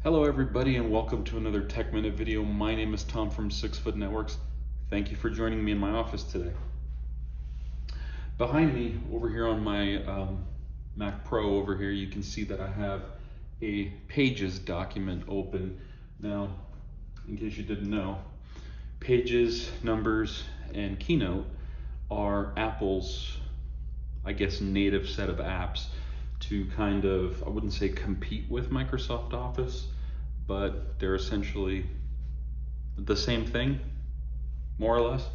Hello everybody and welcome to another Tech Minute video. My name is Tom from 6 Foot Networks. Thank you for joining me in my office today. Behind me over here on my Mac Pro over here, you can see that I have a Pages document open. Now, in case you didn't know, Pages, Numbers, and Keynote are Apple's, I guess, native set of apps to kind of, I wouldn't say compete with Microsoft Office, but they're essentially the same thing, more or less.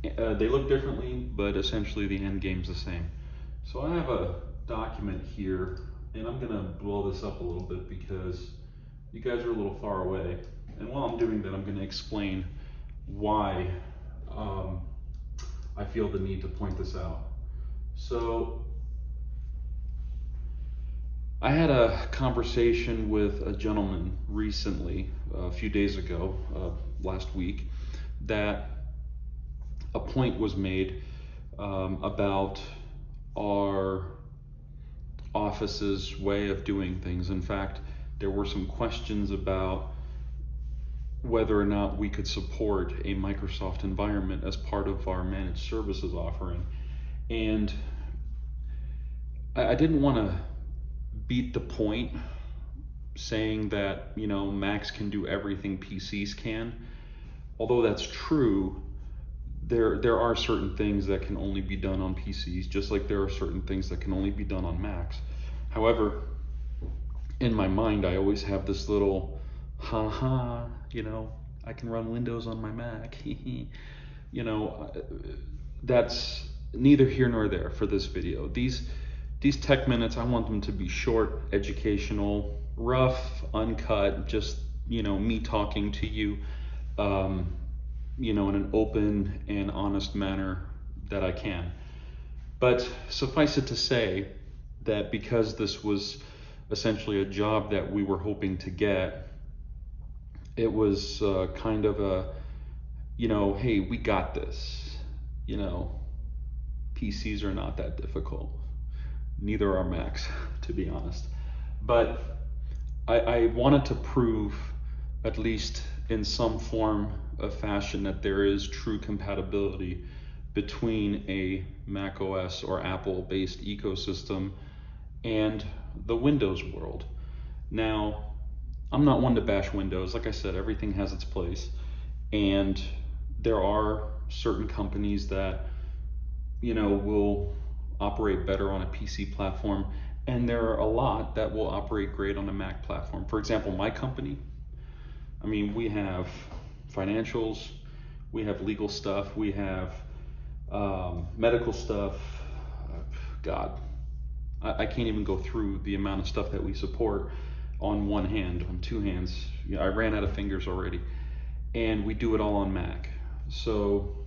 They look differently, but essentially the end game's the same. So I have a document here, and I'm gonna blow this up a little bit because you guys are a little far away. And while I'm doing that, I'm gonna explain why I feel the need to point this out. So I had a conversation with a gentleman recently, a few days ago, last week, that a point was made about our office's way of doing things. In fact, there were some questions about whether or not we could support a Microsoft environment as part of our managed services offering. And I didn't want to beat the point saying that, you know, Macs can do everything PCs can. Although that's true, there are certain things that can only be done on PCs, just like there are certain things that can only be done on Macs. However, in my mind, I always have this little, you know, I can run Windows on my Mac. You know, that's neither here nor there for this video. These tech minutes, I want them to be short, educational, rough, uncut, just, you know, me talking to you, you know, in an open and honest manner that I can. But suffice it to say that because this was essentially a job that we were hoping to get, it was kind of a, you know, hey, we got this. You know, PCs are not that difficult. Neither are Macs, to be honest. But I wanted to prove, at least in some form of fashion, that there is true compatibility between a Mac OS or Apple-based ecosystem and the Windows world. Now, I'm not one to bash Windows. Like I said, everything has its place. And there are certain companies that, you know, will operate better on a PC platform, and there are a lot that will operate great on a Mac platform. For example, my company, I mean, we have financials, we have legal stuff, we have medical stuff. God, I can't even go through the amount of stuff that we support on one hand, on two hands. You know, I ran out of fingers already. And we do it all on Mac. So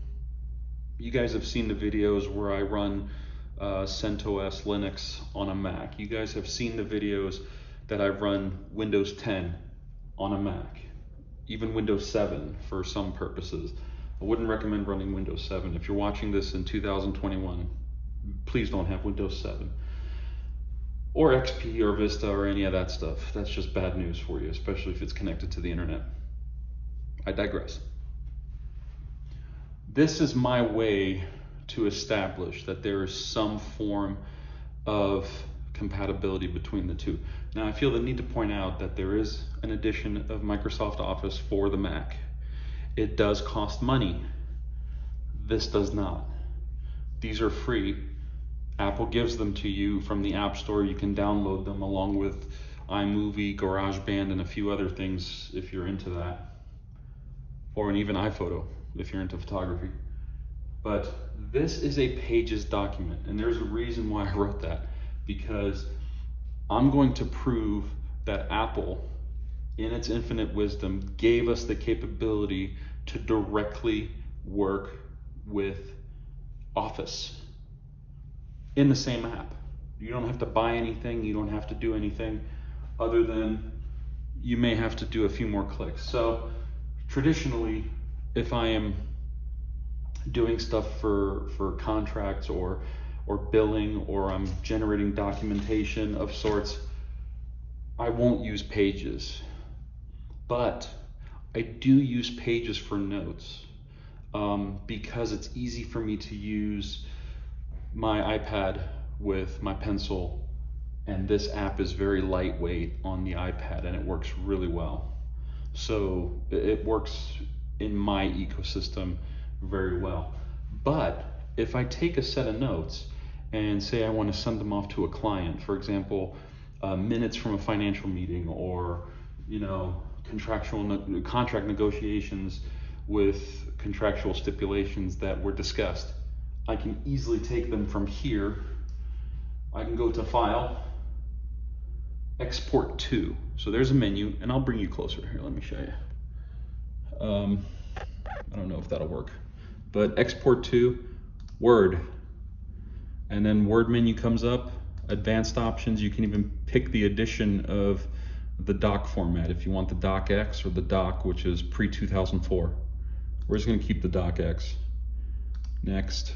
you guys have seen the videos where I run CentOS Linux on a Mac. You guys have seen the videos that I run Windows 10 on a Mac, even Windows 7 for some purposes. I wouldn't recommend running Windows 7. If you're watching this in 2021, please don't have Windows 7 or XP or Vista or any of that stuff. That's just bad news for you, especially if it's connected to the internet. I digress. This is my way to establish that there is some form of compatibility between the two. Now, I feel the need to point out that there is an edition of Microsoft Office for the Mac. It does cost money. This does not. These are free. Apple gives them to you from the App Store. You can download them along with iMovie, GarageBand, and a few other things if you're into that. Or even iPhoto if you're into photography. But this is a Pages document, and there's a reason why I wrote that, because I'm going to prove that Apple, in its infinite wisdom, gave us the capability to directly work with Office in the same app. You don't have to buy anything, you don't have to do anything other than you may have to do a few more clicks. So traditionally, if I am doing stuff for contracts or billing, or I'm generating documentation of sorts, I won't use Pages, but I do use Pages for notes because it's easy for me to use my iPad with my pencil, and this app is very lightweight on the iPad and it works really well. So it works in my ecosystem very well. But if I take a set of notes and say I want to send them off to a client, for example, minutes from a financial meeting, or contract negotiations with contractual stipulations that were discussed, I can easily take them from here. I can go to File, Export to. So there's a menu, and I'll bring you closer here. Let me show you. I don't know if that'll work, but Export to, Word, and then Word menu comes up. Advanced options. You can even pick the edition of the doc format if you want the docx or the doc, which is pre-2004. We're just going to keep the docx. Next.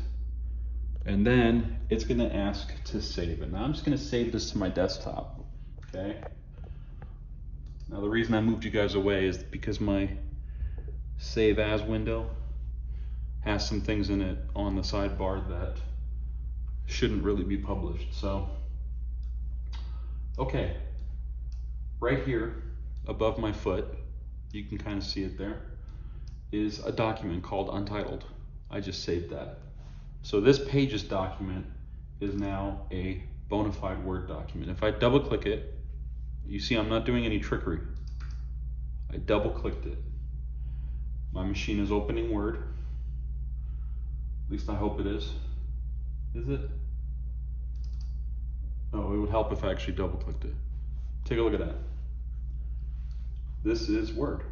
And then it's going to ask to save it. Now I'm just going to save this to my desktop. Okay. Now the reason I moved you guys away is because my Save As window has some things in it on the sidebar that shouldn't really be published. So, okay. Right here above my foot, you can kind of see it there, is a document called Untitled. I just saved that. So this Pages document is now a bona fide Word document. If I double click it, you see I'm not doing any trickery. I double clicked it. My machine is opening Word. At least I hope it is. Is it? Oh, it would help if I actually double clicked it. Take a look at that. This is Word.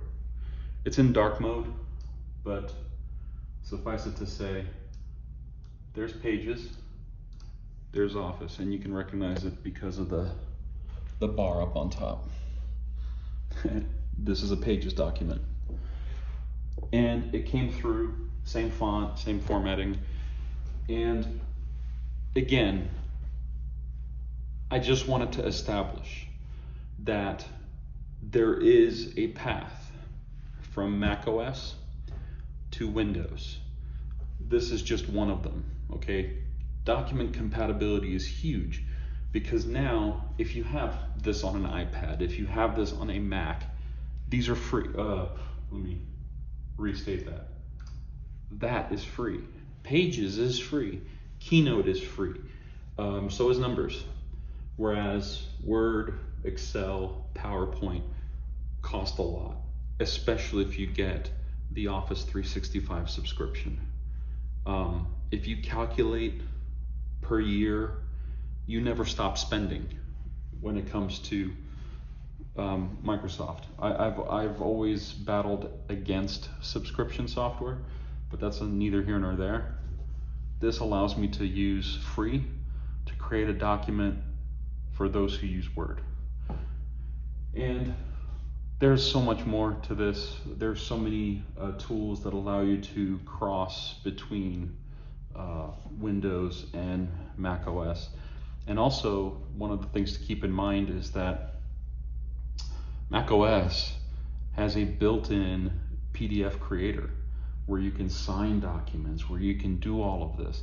It's in dark mode, but suffice it to say, there's Pages, there's Office, and you can recognize it because of the bar up on top. This is a Pages document. And it came through, same font, same formatting. And again, I just wanted to establish that there is a path from macOS to Windows. This is just one of them, okay? Document compatibility is huge because now if you have this on an iPad, if you have this on a Mac, these are free. Let me restate that. That is free. Pages is free. Keynote is free. So is Numbers. Whereas Word, Excel, PowerPoint cost a lot, especially if you get the Office 365 subscription. If you calculate per year, you never stop spending when it comes to Microsoft. I've always battled against subscription software, but that's neither here nor there. This allows me to use free to create a document for those who use Word. And there's so much more to this. There's so many tools that allow you to cross between Windows and Mac OS. And also, one of the things to keep in mind is that Mac OS has a built-in PDF creator where you can sign documents, where you can do all of this.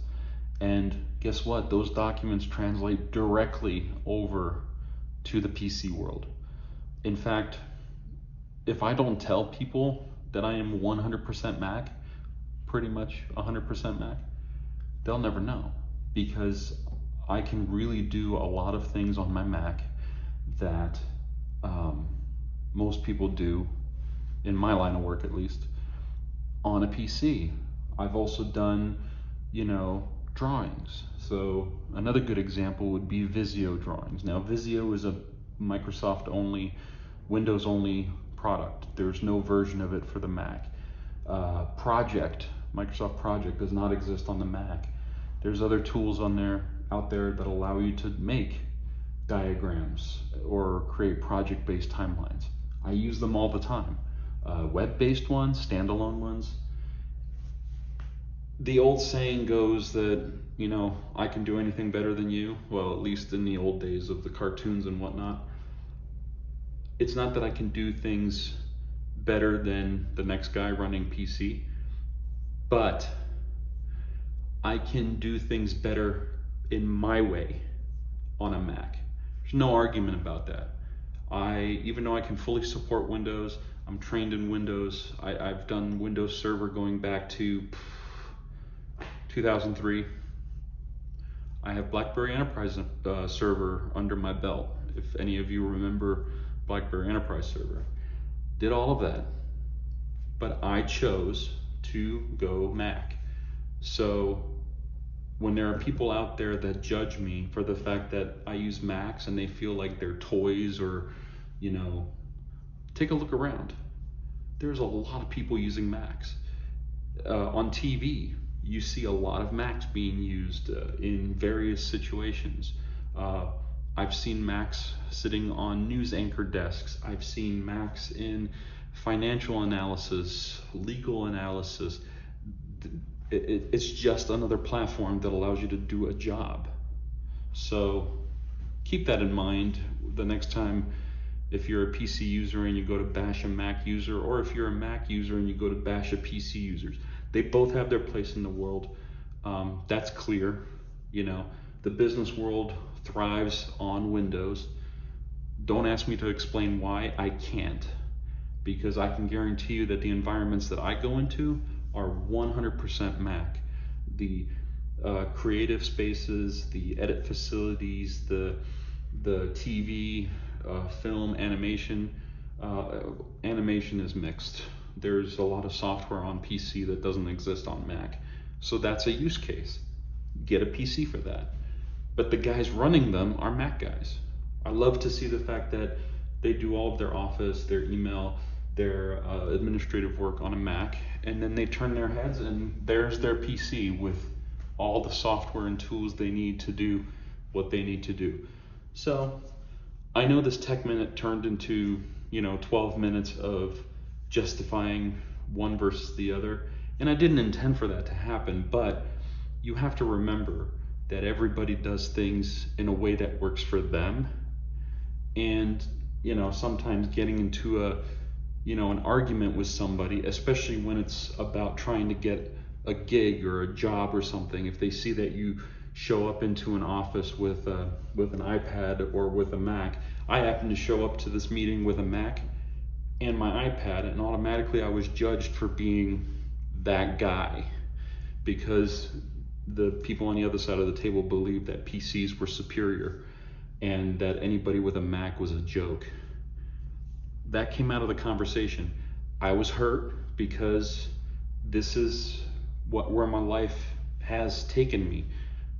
And guess what? Those documents translate directly over to the PC world. In fact, if I don't tell people that I am 100% Mac, pretty much 100% Mac, they'll never know, because I can really do a lot of things on my Mac that most people do, in my line of work at least, on a PC. I've also done, drawings. So another good example would be Visio drawings. Now Visio is a Microsoft only, Windows only product. There's no version of it for the Mac. Microsoft Project does not exist on the Mac. There's other tools out there that allow you to make diagrams or create project-based timelines. I use them all the time. Web-based ones, standalone ones. The old saying goes that, I can do anything better than you. Well, at least in the old days of the cartoons and whatnot. It's not that I can do things better than the next guy running PC, but I can do things better in my way on a Mac. There's no argument about that. Even though I can fully support Windows, I'm trained in Windows. I've done Windows Server going back to 2003. I have BlackBerry Enterprise Server under my belt. If any of you remember BlackBerry Enterprise Server, did all of that, but I chose to go Mac. So when there are people out there that judge me for the fact that I use Macs and they feel like they're toys, or, you know, take a look around. There's a lot of people using Macs. On TV, you see a lot of Macs being used in various situations. I've seen Macs sitting on news anchor desks. I've seen Macs in financial analysis, legal analysis. It's just another platform that allows you to do a job. So keep that in mind the next time, if you're a PC user and you go to bash a Mac user, or if you're a Mac user and you go to bash a PC users. They both have their place in the world. That's clear. You know, the business world thrives on Windows. Don't ask me to explain why. I can't, because I can guarantee you that the environments that I go into are 100% Mac. The creative spaces, the edit facilities, the TV, film, animation. Animation is mixed. There's a lot of software on PC that doesn't exist on Mac. So that's a use case. Get a PC for that. But the guys running them are Mac guys. I love to see the fact that they do all of their office, their email, their administrative work on a Mac, and then they turn their heads and there's their PC with all the software and tools they need to do what they need to do. So I know this Tech Minute turned into, 12 minutes of justifying one versus the other, and I didn't intend for that to happen, but you have to remember that everybody does things in a way that works for them. And sometimes getting into an argument with somebody, especially when it's about trying to get a gig or a job or something, if they see that you show up into an office with an iPad or with a Mac. I happened to show up to this meeting with a Mac and my iPad, and automatically I was judged for being that guy, because the people on the other side of the table believed that PCs were superior and that anybody with a Mac was a joke. That came out of the conversation. I was hurt because this is where my life has taken me.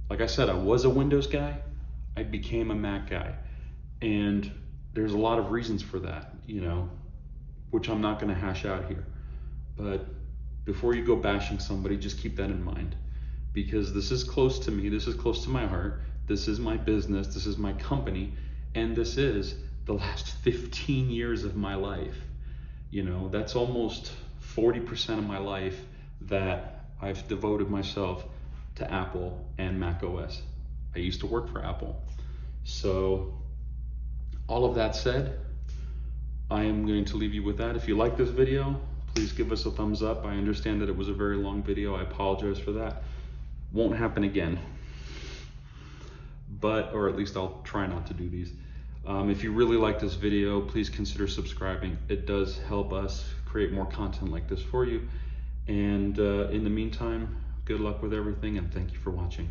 Like I said, I was a Windows guy, I became a Mac guy. And there's a lot of reasons for that, which I'm not gonna hash out here. But before you go bashing somebody, just keep that in mind, because this is close to me, this is close to my heart, this is my business, this is my company, and this is the last 15 years of my life. That's almost 40% of my life that I've devoted myself to Apple and Mac OS. I used to work for Apple. So all of that said, I am going to leave you with that. If you like this video, please give us a thumbs up. I understand that it was a very long video. I apologize for that. Won't happen again. Or at least I'll try not to do these. If you really like this video, please consider subscribing. It does help us create more content like this for you. And in the meantime, good luck with everything, and thank you for watching.